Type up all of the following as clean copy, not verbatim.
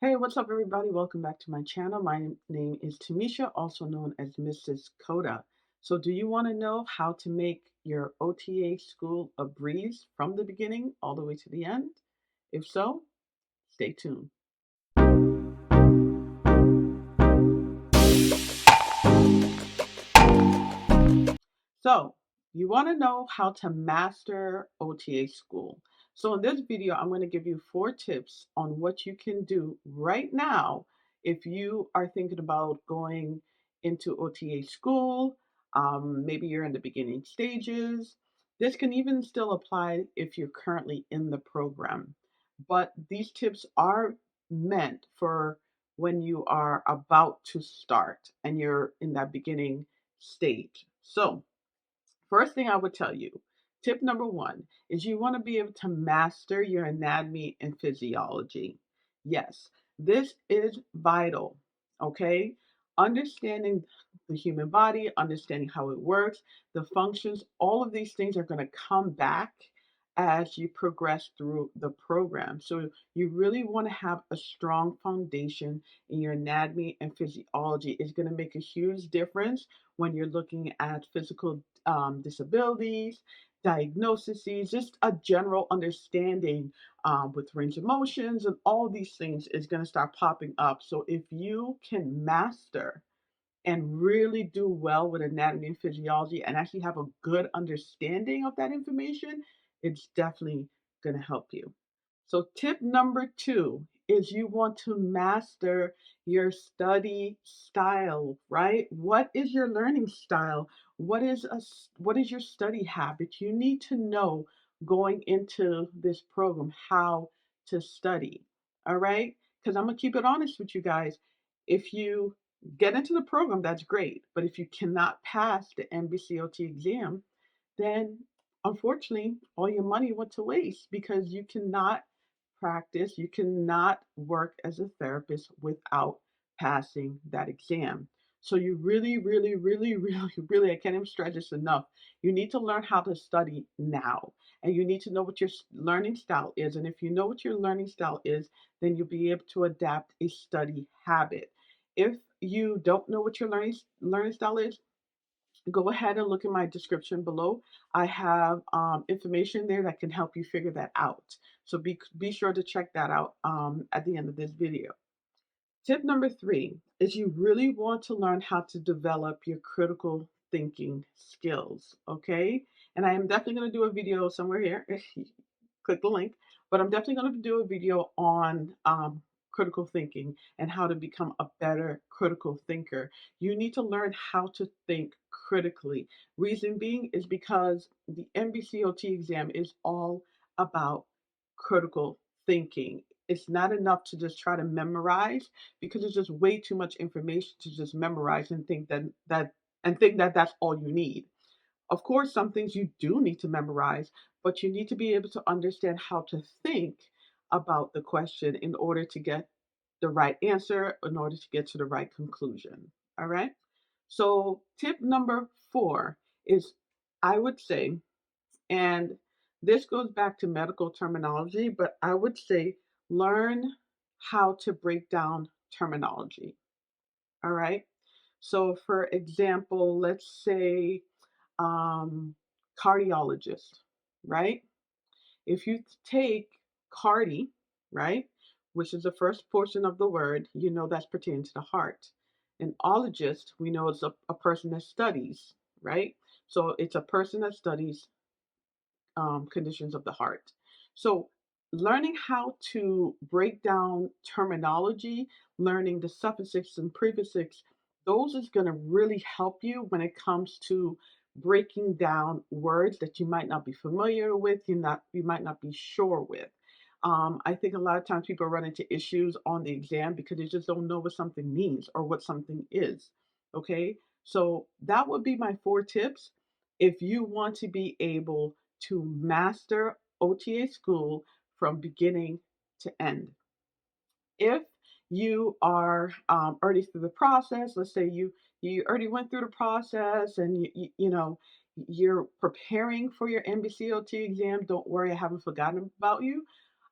Hey, what's up, everybody? Welcome back to my channel. My name is Tamisha, also known as Mrs. Coda. So, do you want to know how to make your OTA school a breeze from the beginning all the way to the end? If so, stay tuned. So, you want to know how to master OTA school. So, in this video, I'm going to give you 4 tips on what you can do right now if you are thinking about going into OTA school. Maybe you're in the beginning stages. This can even still apply if you're currently in the program. But these tips are meant for when you are about to start and you're in that beginning stage. So, first thing I would tell you, tip number one is you want to be able to master your anatomy and physiology. Yes, this is vital. Okay. Understanding the human body, understanding how it works, the functions, all of these things are going to come back as you progress through the program. So you really want to have a strong foundation in your anatomy and physiology. It's going to make a huge difference when you're looking at physical disabilities, diagnoses, just a general understanding with range of motions and all these things is going to start popping up. So if you can master and really do well with anatomy and physiology and actually have a good understanding of that information, it's definitely going to help you. So, tip number two is you want to master your study style, right? What is your learning style? What is your study habit? You need to know going into this program how to study. All right? Because I'm gonna keep it honest with you guys. If you get into the program, that's great. But if you cannot pass the NBCOT exam, then unfortunately, all your money went to waste because you cannot practice, you cannot work as a therapist without passing that exam. So you really, really, really, really, I can't even stress this enough. You need to learn how to study now. And you need to know what your learning style is. And if you know what your learning style is, then you'll be able to adapt a study habit. If you don't know what your learning style is, go ahead and look in my description below. I have information there that can help you figure that out. So be sure to check that out at the end of this video. Tip number three is you really want to learn how to develop your critical thinking skills. Okay. And I am definitely going to do a video somewhere here. Click the link. But I'm definitely going to do a video on critical thinking and how to become a better critical thinker. You need to learn how to think critically. Reason being is because the NBCOT exam is all about critical thinking. It's not enough to just try to memorize because it's just way too much information to just memorize and think that that's all you need. Of course, some things you do need to memorize, but you need to be able to understand how to think about the question in order to get the right answer, in order to get to the right conclusion. All right. So, tip number four is I would say, and this goes back to medical terminology, but I would say learn how to break down terminology. All right. So, for example, let's say cardiologist, right? If you take cardi, right, which is the first portion of the word, you know that's pertaining to the heart. An ologist, we know is a person that studies, right? So it's a person that studies conditions of the heart. So, learning how to break down terminology, learning the suffixes and prefixes, those is going to really help you when it comes to breaking down words that you might not be familiar with, you might not be sure with. I think a lot of times people run into issues on the exam because they just don't know what something means or what something is. Okay, so that would be my 4 tips if you want to be able to master OTA school from beginning to end. If you are already through the process, let's say you already went through the process and you're preparing for your NBCOT exam, don't worry, I haven't forgotten about you.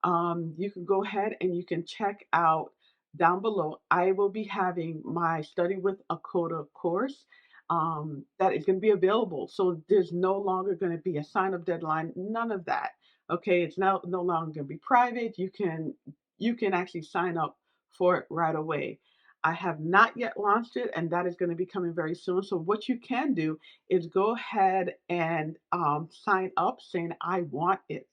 You can go ahead and you can check out down below, I will be having my Study with a Coda course that is going to be available. So there's no longer going to be a sign up deadline, none of that. Okay, it's now no longer going to be private. You can actually sign up for it right away. I have not yet launched it, and that is going to be coming very soon. So what you can do is go ahead and sign up saying I want it.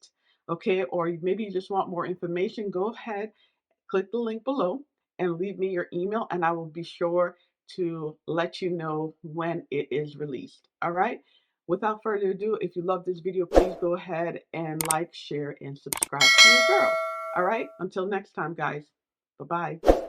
Okay, or maybe you just want more information. Go ahead, click the link below and leave me your email, and I will be sure to let you know when it is released. All right. Without further ado, if you love this video, please go ahead and like, share, and subscribe to your girl. All right. Until next time, guys. Bye bye.